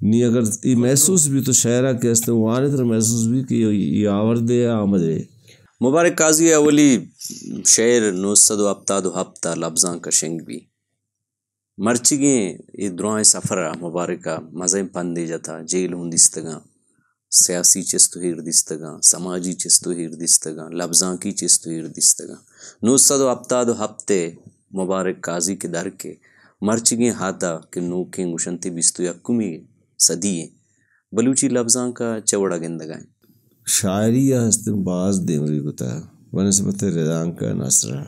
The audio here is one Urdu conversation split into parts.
نہیں اگر یہ محسوس بھی تو شاعرہ کے ہستے وہاں طرح محسوس بھی کہ یہ آورد ہے آمد ہے. مبارک قاضی اولی شعر 977 لفظاں کا شنگ بھی مرچگیں یہ دعائیں سفرہ مبارکہ مزیں پندے جتا جیل ہوں دستگاں سیاسی چستو ہیر دستگاں سماجی چستو ہیر دستگاں لفظاں کی چستو ہیر دستگاں 977 مبارک قاضی کے در کے مرچگیں ہاتھا کہ نوکیں گشنتی بستو یکمی صدی ہیں بلوچی لفظاں کا چوڑا گندگائیں شاعری یا ہستے باز دیمری کتا بنسبت ردان کا نصرہ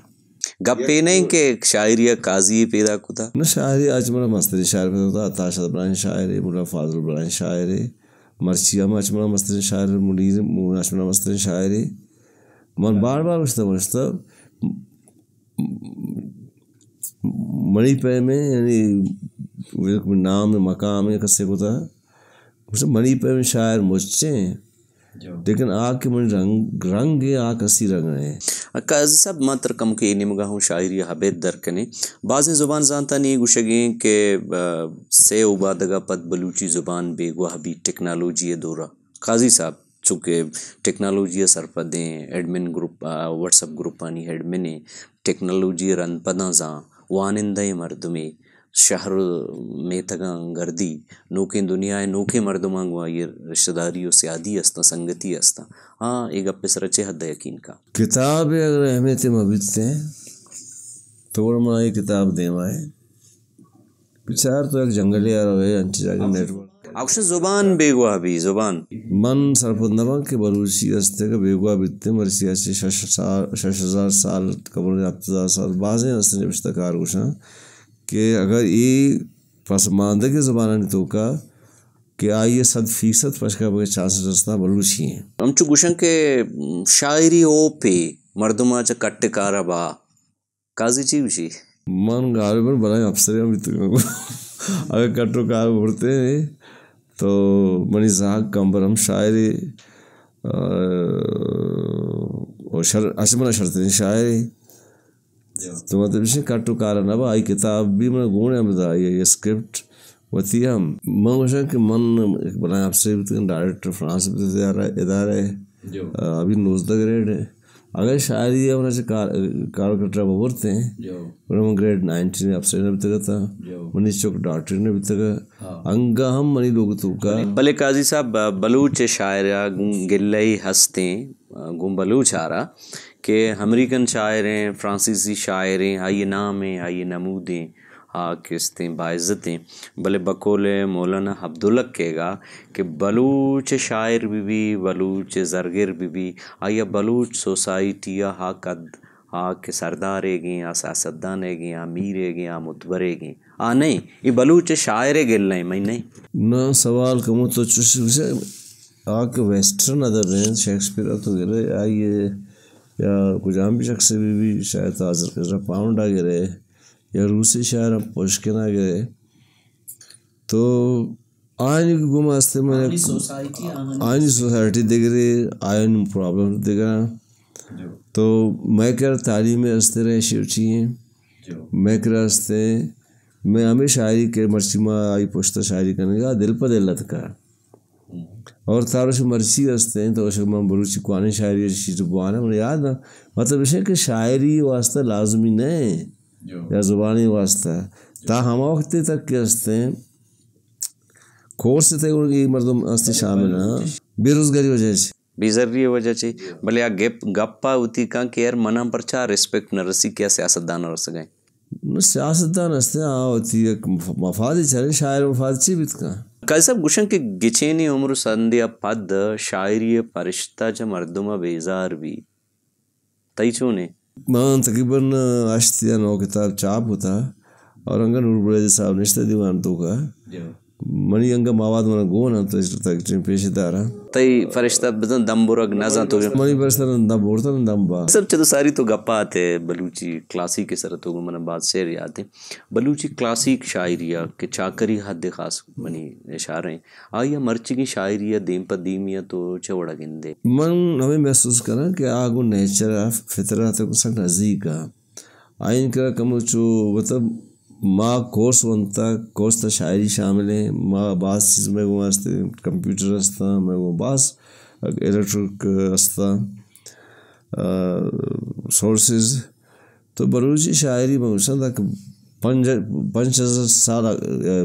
گپے نہیں کہ شاعری قاضی پیدا کتا نہ شاعری آج منا مستری شاعر پیدا کتا عطا ابراہیم شاعر ملا فاضل ابراہیم شاعر مرچی اما اچمنا مستری شاعر منیر مون اچمنا مستری شاعر من بار بار وشتا منی پہ میں یعنی نام مقام ہے کسے کتا منی پہ میں شاعر مجھیں لیکن آگ کے من رنگ ہے آگ کسی رنگ ہے قاضی صاحب ماتر کم کے نمگا ہوں شاعری حبیت در کنے بعض زبان زانتا نہیں گوشگیں کہ سے عبادگا پت بلوچی زبان بے گواہ بھی ٹیکنالوجی دورہ قاضی صاحب چونکہ ٹیکنالوجی سرپدیں ایڈمن گروپ واٹس اپ گروپانی ایڈمن ٹیکنالوجی رن پداں زاں وانندہ مردمی شہر میں تگاں گردی نوکیں دنیا نوکے مردماں گوا یہ رشتہ داری و سیادی استا سنگتی استا ہاں ایک اپنے سرچے حد یقین کا کتاب اگر اہمیت مبیت ہیں تو وہ ماں یہ کتاب دے مائے بچار تو ایک جنگلی آ رہا ہے انچی جاگے نیٹورک آکشن زبان بے گواہ بھی زبان من سرپندما کے بلوچی استے کا بے گواہ بیتے مرسی اچھی 6000 سال قبل 7000 سال بعضیں استے نبشتہ کار گوشاں کہ اگر یہ پسماندگی زبانہ نہیں تو کا کہ آئیے 100% پشکا بگے چانسز رسنا بلوچی ہیں ہم چو گوشن کے شاعری او پہ مردمہ چا کٹ کارا با قاضی چی بشی من غالباً بنائیں افسریں بھی تو اگر کٹو کار بڑھتے ہیں تو منی زاگ کمبرم شاعری اور اشمنا شرطیں شاعری تو مطلب اسے کٹو کارا نہ با آئی کتاب بھی من گونے ہم دا یہ اسکرپٹ وتی ہم من گوشن کہ من بنائیں افسریں بھی تو ڈائریکٹر فرانس بھی تو ادارہ ہے ابھی 19 گریڈ ہے اگر شاعری ہے انہیں سے کار کٹرہ بورتے ہیں انہیں من گریڈ 19 افسر نے بھی تگا تھا منی چوک ڈاکٹر نے بھی تگا انگا ہم منی لوگ تو کا بلے قاضی صاحب بلوچ شاعرہ گلئی ہستیں گم بلوچ آ رہا کہ امریکن شاعریں فرانسیسی شاعریں آئیے نام ہیں آئیے نمودیں کستیں باعزتیں بلے بقول مولانا عبداللہ کہے گا کہ بلوچ شاعر بھی بلوچ زرگر بھی آیا بلوچ سوسائٹی قد کے سردار گئیں سیاستدان گئیں امیر گئیں متبرے گئیں نہیں یہ بلوچ شاعر گل نہیں نہیں نہ سوال کمو تو چوشے کے ویسٹرن ادب ہیں شیکسپیئر تو گرے آئیے یا کچھ عام بھی شخص بھی شاید حاضر کر رہا پاؤنڈ آ گرے یا روسی شاعر پوشکن آ گئے تو آئین گم آستے میں آئین سوسائٹی دے گرے آئین پرابلم دے گا تو میں کہہ رہا تعلیم استے رہے شیوچی ہیں میں کہہ رہا استے میں ہمیں شاعری کے مرچی ماں آئی پوشتا شاعری کرنے گا دل پہ دلت کا اور تاروش مرچی استے ہیں تو اسے میں بلوچی قوانی شاعری چیز بوانا مجھے یاد ہے مطلب اسے کہ شاعری واسطہ لازمی نہیں یا زبانی واسطہ تا ہم وقت تک کے استے ہیں کورس تے ان کی مردم استے شامل ہیں بے روزگاری وجہ سے بیزری وجہ سے بلے آ گپا ہوتی کہاں کہ یار منہ پر چاہ ریسپیکٹ نہ رسی کیا سیاستدان رس گئے سیاستدان استے ہاں ہوتی ہے مفادی چلے شاعر مفاد چی بیت کا قاضی صاحب گوشن کے گچینی عمر سندیا پد شاعری پرشتہ چا مردمہ بیزار بھی تئی چونے مان تقریباً 8 یا 9 کتاب چاپ ہوتا اور انگا نور بریدی صاحب نشتہ دیوان تو کا منی انگا مواد منا گونا تو اس تک پیشی دارا تئی فرشتہ بدن دم برگ نازاں تو منی فرشتہ دم بورتا دم با سب چدو ساری تو گپا آتے بلوچی کلاسیک کے سرطو گو من بعد شعر یاد ہیں بلوچی کلاسیک شاعریہ کہ چاکری حد خاص منی اشارے ہیں آیا مرچی کی شاعریہ دیم پا دیمیہ تو چوڑا گندے من ہمیں محسوس کرنا کہ آگو نیچر فطرہ تک سک نزدیک آئین کرا کمو چو مطلب ما کورس ونتا کورس تا شاعری شامل ہیں ما بعض چیز میں وہ واسطے کمپیوٹر ہستا میں وہ بعض الیکٹرک ہستا سورسز تو بلوچی شاعری میں وشن تک 5000 سال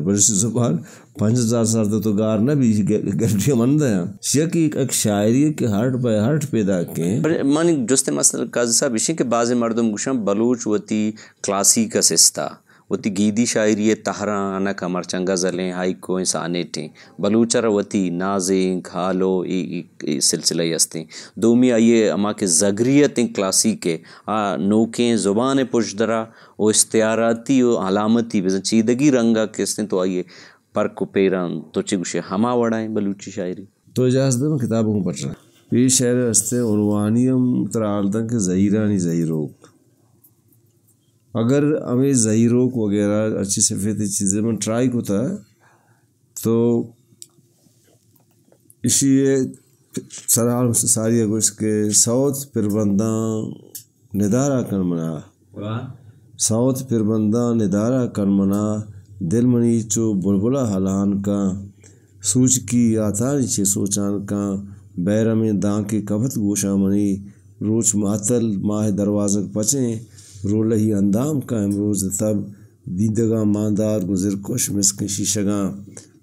بلوچی زبان 5000 سال تو گار نہ بھی گھنٹیاں مند ہیں شکی ایک شاعری کے ہارٹ بائی ہارٹ پیدا کے مانی جستے مثلا قاضی صاحب اسی کہ بعض مردم گوشن بلوچ وتی کلاسیک سستا وتی گیدی شاعری تہراں انا کمر چنگا زلیں ہائی کو انسانے ٹیں بلوچر وتی نازیں کھالو سلسلہ ہستیں دومی آئیے اما کے زگریتیں کلاسیک نوکیں زبان پشدرا و استعاراتی و علامتی بزن چیدگی رنگا کستے تو آئیے پر کو پیران تو چگوشے ہما وڑائیں بلوچی شاعری تو اجازت دے میں کتابوں کو پڑھ رہا یہ شعر ہستے عنوانیم ترالدن کے ظہیرانی ظہیروک اگر ہمیں ظہیروک وغیرہ اچھی صفتی چیزیں میں ٹرائی کو تھا تو اسی سرال ساری اگوش کے سوت پربنداں ندارہ کرمنا سوت پربنداں ندارہ کرمنا دل منی چو بلبلا حلان کا سوچ کی آتانی چھے سوچان کا بیرم دان کے کبھت گوشا منی روچ معطل ماہ دروازک پچیں رولہی اندام کا امروز تب دیدگاں ماندار گزر کوش مسکن شیشگاں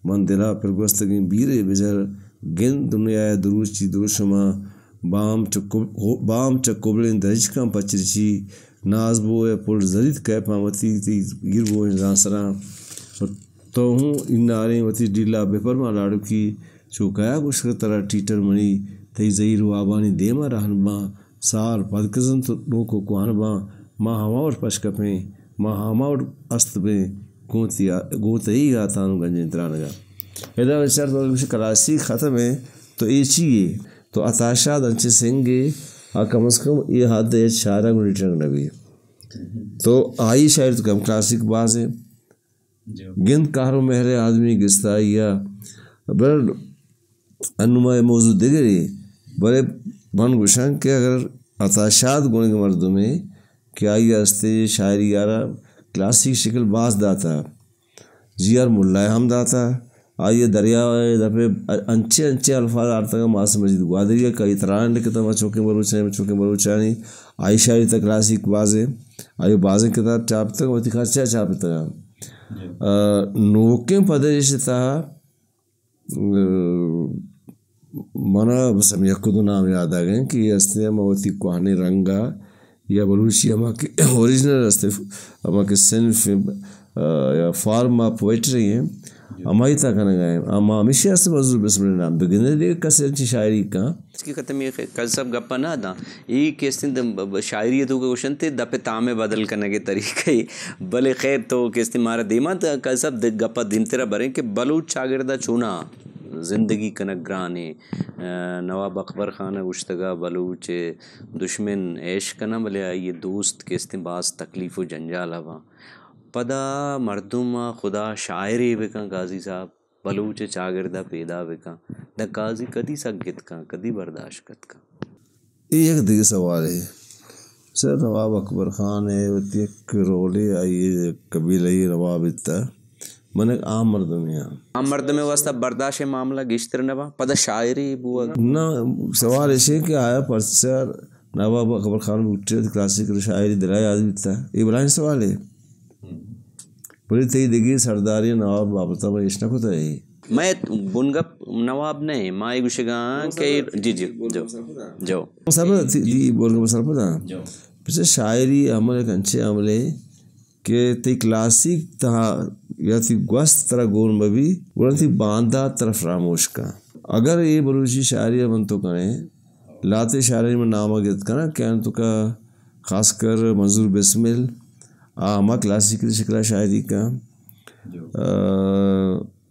من دلا پر گوستگیں بیرے بجر گن دنیا دروچی دروشما بام چکوبلیں درجکاں پچرچی ناز بوئے پل زرید کیپاں وطی تی گیر بوئے زانسراں تو ہوں ان ناریں وطی ڈیلا بپرما لاڑو کی چوکایا گشکر طرح ٹیٹر منی تی زہیر و آبانی دیما رہنما سار پدکزن تو نوکو کوانباں ماں ہماور پشکپیں ماں ہماور است پیں گوتہی آتانو گنجیں ترانگا ایدہ وچار تو کلاسی ختم ہے تو ایچیے تو اتاشاد انچے سنگے کم از کم یہ حد ہے شاعرہ کو ریٹرنگ نبی تو آئی شاعر تو کم کلاسک باز ہے گند کارو مہر آدمی گستائی یا بر انمائے موضوع دیگری بڑے بن گوشن کہ اگر اتاشاد گونے کے مردوں میں کہ آئی ہستے شاعری یارہ کلاسک شکل باز داتا جیار ملائے ہم داتا آئیے دریا دپے انچے الفاظ آرتا کا ماس مجید گوادریہ کا اتران لکھتا میں چوکیں بلوچانی آئی شاعری تا کلاسک بازے آئی بازیں کتاب چاپتا گا وتی خرچہ چاپتا گا نوکیں پدے جیسے تا منا بس ہم یکو نام یاد آ گئے کہ یہ ہستے ہم وتی کوہانی رنگا یا بلوچی ہما کے اوریجنل ہستے ہما کے صنف یا فارم آف پوئٹری ہیں ہمائی تا کھانا گئے اما ہمیشہ ہستے مضور بسم اللہ نام بگنے لئے کسی انچی شاعری کا اس کی ختم یہ کل سب گپا نہ دا یہ کیستے شاعری تو کوشن تے دپے تامے بدل کرنے کے طریقے بلے خیر تو کیستے مارا دیما تا کل سب گپا دن تیرا بریں کہ بلوچ شاگردہ چونا زندگی کنک گرانے نواب اکبر خانہ گشتگا بلوچ دشمن عیش کنا بلے یہ دوست کیستے باز تکلیف و جنجال ہوا پدا مردم خدا شاعری بکن قاضی صاحب بلوچ چاگردہ پیدا بکن دا قاضی کدی سگت کن کدی برداشت کت کن یہ ایک دیگر سوال ہے سر نواب اکبر خان ہے وتی ایک رولے آئیے قبیلہی نواب اتا من ایک عام مردم ہے عام مردم واسطہ برداشت معاملہ گشتر نبا پدا شاعری بوا نا سوال ایسے کہ آیا پرچر نواب اکبر خان بکٹر کلاسک شاعری دلائی آدمی تھا یہ بلائن سوال ہے بڑی تی دیگی سرداری نواب بابتا میں اشنا کو تا ہے میں بنگپ نواب نہیں مائی گوشگاں کہ جی جو سر جی بولگا سر پتا پچھے شاعری عمل ایک انچے عمل ہے کہ تی کلاسک تہا یا تی گوست طرح گون ببی گونا تی باندھا طرف راموش کا اگر یہ بلوچی شاعری من تو کریں لاتے شاعری میں نامہ گرد کرنا کیا تو کا خاص کر منظور بسمل ہما کلاسیکل شکلہ شاعری کا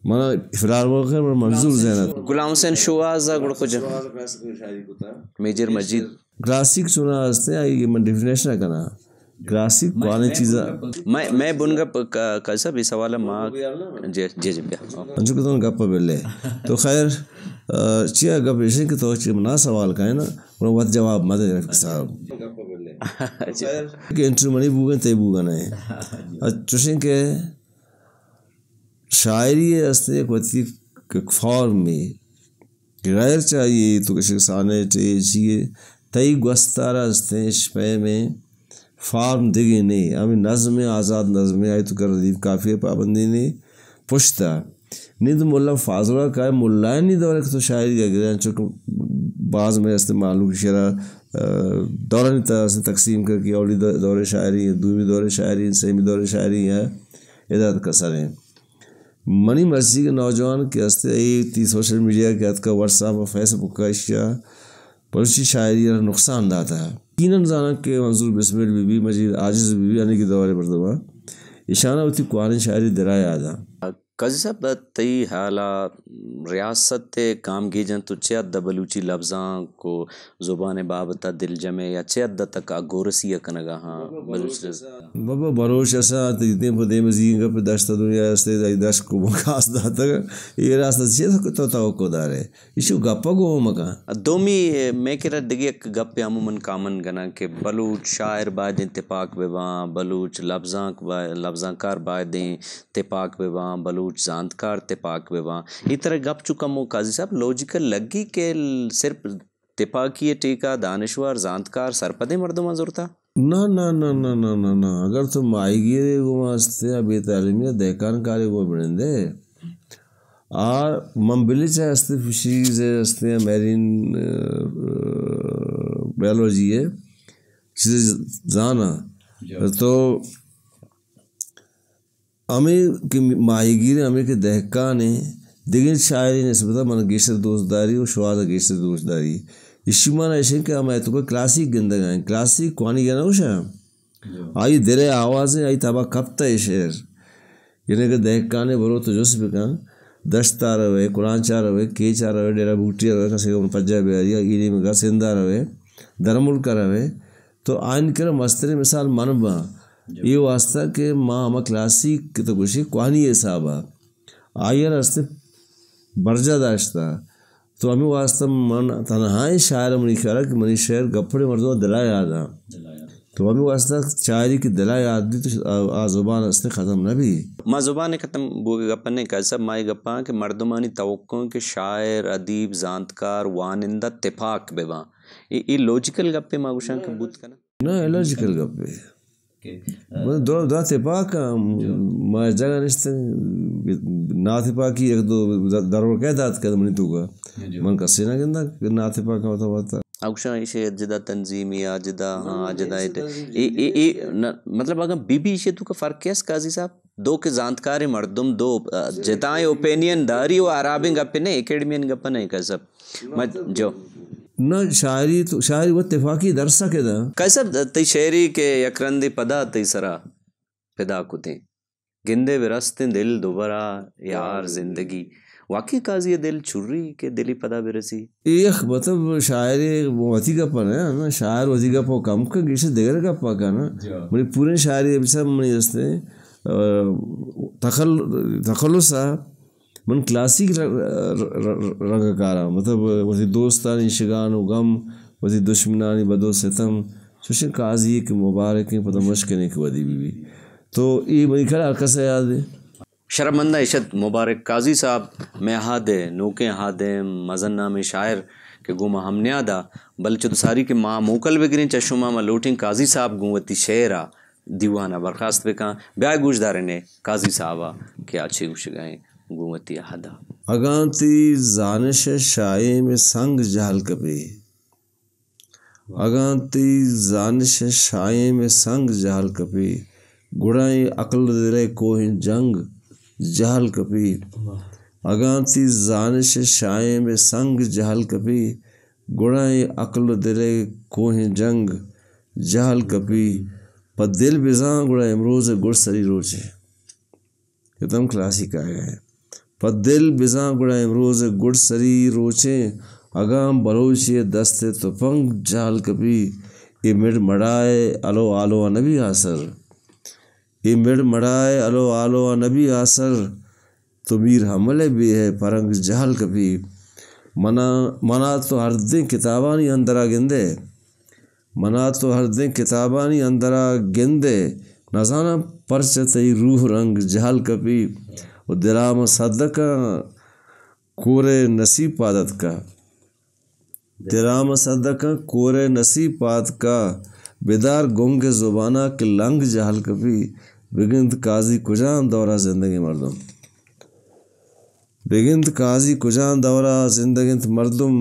مانا فرار وغیر منظور زینت غلام حسین شواز گڑ کو میجر مجید کلاسک چنا ہستے آئی من ڈیفینیشن کرنا کلاسک کوانے چیزا میں بنگا کیسا بھی سوالا ماں جی انچو کہ تو گپا بلے تو خیر چیا گپ ایشن کہ تو منا سوال کا ہے نا انہوں وقت جواب مدد صاحب کہ انٹر منی بوگن تے بوگن ہے چوشن کہ شاعری استے کوتی فارم میں غیر چاہیے تو کسی سانے چاہیے تئی گوستارا استے شپے میں فارم دیگی نہیں ہمیں نظم آزاد نظم آئی تو کر ردیف کافی پابندی نہیں پشتا نہیں تو ملا فاضلہ کا ہے ملائن نہیں دورے کہ تو شاعری کا گرہ چونکہ بعض میں معلوم شرح دورہ نہیں طرح تقسیم کر کے اولی دور شاعری ہیں دومی دور شاعری ہیں سیمی دور شاعری ہیں ادھر کسر ہیں منی مرسی کے نوجوان کے ہستے تی سوشل میڈیا کے حد کا واٹس ایپ اور فیس بک کا اشیاء پرچی شاعری نقصان داتا ہے یقیناً زانا کہ منظور بسمل بی بی مجید عاجز بی بی آنے کی دور مردمہ اشانہ ہوتی قوانین شاعری درائے آدھا قاضی صاحب تئی حالا ریاست کام کی جن تو چیت دا بلوچی لفظاں کو زبان بابتا دل جمع یا چیت دا تک گورسی کنگا ہاں بلوچ بابا بروش ایسا تیتیں پہ دے مزین کا پہ دشتا دنیا استے دائی دشت کو مکاس داتا یہ راستہ چیت تو توقع دار ہے ایشو گپا گو مکا دومی میں کہہ دگی ایک گپ عموماً کامن گنا کہ بلوچ شاعر باید اتفاق بباں بلوچ لفظاں کار باید اتفاق بباں بلوچ زانتکار اتفاق بباں یہ طرح گپ چکا مو قاضی صاحب لوجیکل لگی کہ صرف اتفاقی ٹیکا دانشور زانتکار سرپدے مردمہ ضرورتا نا نا نا نا نا نا نا اگر تو مائی گیرے وہ واسطے بے تعلیمیہ دیکھان کارے وہ بڑھندے اور منبلی چاہے استے فشیز ہے استے میرین بیولوجی ہے چیز زانا تو ہمیں کہ ماہی گیر ہمیں کہ دہکانے دیگر شاعری نسبتا من گیشر دوست داری و شوازہ گیشر دوست داری اسی معنی ایسے کہ ہمیں تو کوئی کلاسیک گندگ آئیں کلاسیک کوانی گیا نا ہوشا آئی دلے آوازیں آئی تابا کبتا ہے شعر یعنی کہ دہکانے برو تو جس بکا دشتا روے قرآن چاہ روے کیچا روے ڈیرہ بوٹیا روے کسی کو پجا بیاریا ایلی میں گا سندہ روے درمل کا روے تو آئین کرا مستری مثال منبا یہ واسطہ کہ ماں ہمیں کلاسیک کی تو کچھ کوانی حسابہ آئیر استے برجہ داشتا تو ہمیں واسطہ من تنہائی شاعر منی خیالہ کہ منی شعر گپڑے مردوں دلائے آدھا تو ہمیں واسطہ شاعری کی دلائے آدھی تو زبان استے ختم نہ بھی ماں زبان ختم گپن نے کہا سب مائی گپاں کہ مردمانی توقع کہ شاعر ادیب زانتکار وانندہ اتفاق بباں یہ لوجیکل گپے ماں گوشان کا بوت کنا نا لوجیکل گپے دو اتفاق ما جگہ نشتے نا اتفاقی ایک دو ضرور کہہ دات کہ منی تو کا من کا سینہ گندہ نا اتفاق ہوتا ہوتا اکشاں اسے جدہ تنظیمی آجدہ ہاں آجدہ مطلب اگر بی بی اسے تو کا فرق کیس قاضی صاحب دو کے زانتکار مردم دو جتائیں اوپینین داری و عرابیں گپے نہیں اکیڈمین گپے نہیں کہ سب جو نہ شاعری تو شاعری وہ اتفاقی درسہ کے دا کیسا تی شعری کے یکرندی پدا تی سرا پدا کتیں گندے برستیں دل دوبارہ یار زندگی واقعی قاضی دل چھری کہ دلی پدا برسی ایک مطلب شاعری وطی کا پن ہے نا شاعر وطی کا پا کم کا گیشہ دیگر کا پا کا نا منی پورے شاعری بسا منی دستے تخلصہ من کلاسیک رنگ کارا مطلب وزی دوستانی شگان و غم وزی دشمنانی بدو ستم چوشن قاضی کے مبارک ہیں پتہ مشکنے کی ودی بھی تو یہ بنی کھڑا کسے یاد ہے شرمندہ عشت مبارک قاضی صاحب میں ہادے نوکیں ہادے مزن نام شاعر کہ گوما ہم نیادا بلچہ ساری کے ماں موکل بگرین چشمہ میں لوٹیں قاضی صاحب گوتی شعرہ دیوانہ برخاست بکاں بیائے گوش دارنے قاضی صاحبہ کیا اچھے گوش گئیں گوتی احدا اگانتی زانش شائع میں سنگ جہل کبھی اگانتی زانش شائع میں سنگ جہل کبھی گڑائیں عقل دلے کوہ جنگ جہل کبھی اگانتی زانش شائع میں سنگ جہل کبھی گڑائیں عقل دلے کوہ جنگ جہل کبھی پر دل بزاں گڑا امروز گڑ سری روچے یہ تم کلاسیک آئے ہیں پر دل بزاں گڑا امروز گڑ سری روچیں اگام بلوچی دست تو پنگ جہل کبھی یہ مڑ مڑائے الو آلو نبی آسر یہ مڑ مڑائے الو آلو نبی آسر تو میر حملے بھی ہے پرنگ جہل کبھی منا تو ہر دن کتابانی اندرا گندے منا تو ہر دن کتابانی اندرا گندے نزانہ پرچتی روح رنگ جہل کپی و درام صدقہ کورے نصیب پادت کا درام صدقہ کورے نصیب پاد کا بیدار گنگ زبانہ کے لنگ جہل کپی بگند قاضی کجان دورہ زندگی مردم بگند قاضی کجان دورہ زندگی مردم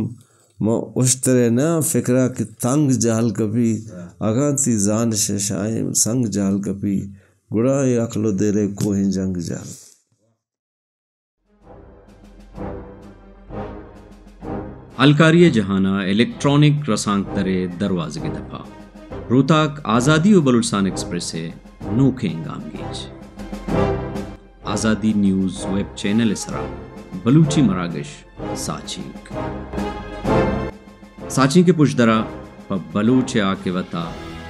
ما اشترے نا فکرہ کی تنگ جہل کپی اگانتی زان ششائم سنگ جہل کپی گڑائی اقل دیرے کوہن جنگ جہل. الکاری جہانہ الیکٹرانک رسانگ درے دروازے کے دفعہ روتاک آزادی و بلوچستان ایکسپریس ہے نوکھے انگام گیج آزادی نیوز ویب چینل اسرا بلوچی مراگش ساچینک ساچین کے پشدرا پا بلوچ آکے وطا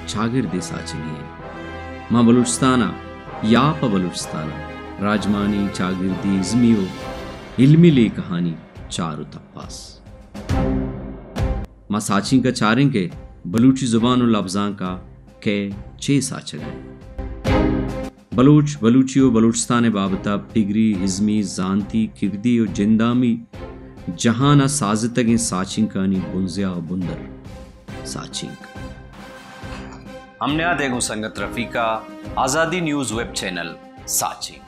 چاگردی ساچینی ہے ماں بلوچستانا یا پا بلوچستانا راجمانی چاگردی ازمیو علمی لی کہانی چارو تپاس ماں ساچین کا چاریں کے بلوچی زبان و لفظاں کا کہ چھ ساچ گئے بلوچ بلوچی و بلوچستان بابتا پگری ہزمی زانتی کردی و جندامی جہانا سازتگیں ساچین کانی بنزیا و بندر ساچین ہم نے آدھے گو سنگت رفیقہ آزادی نیوز ویب چینل ساچین.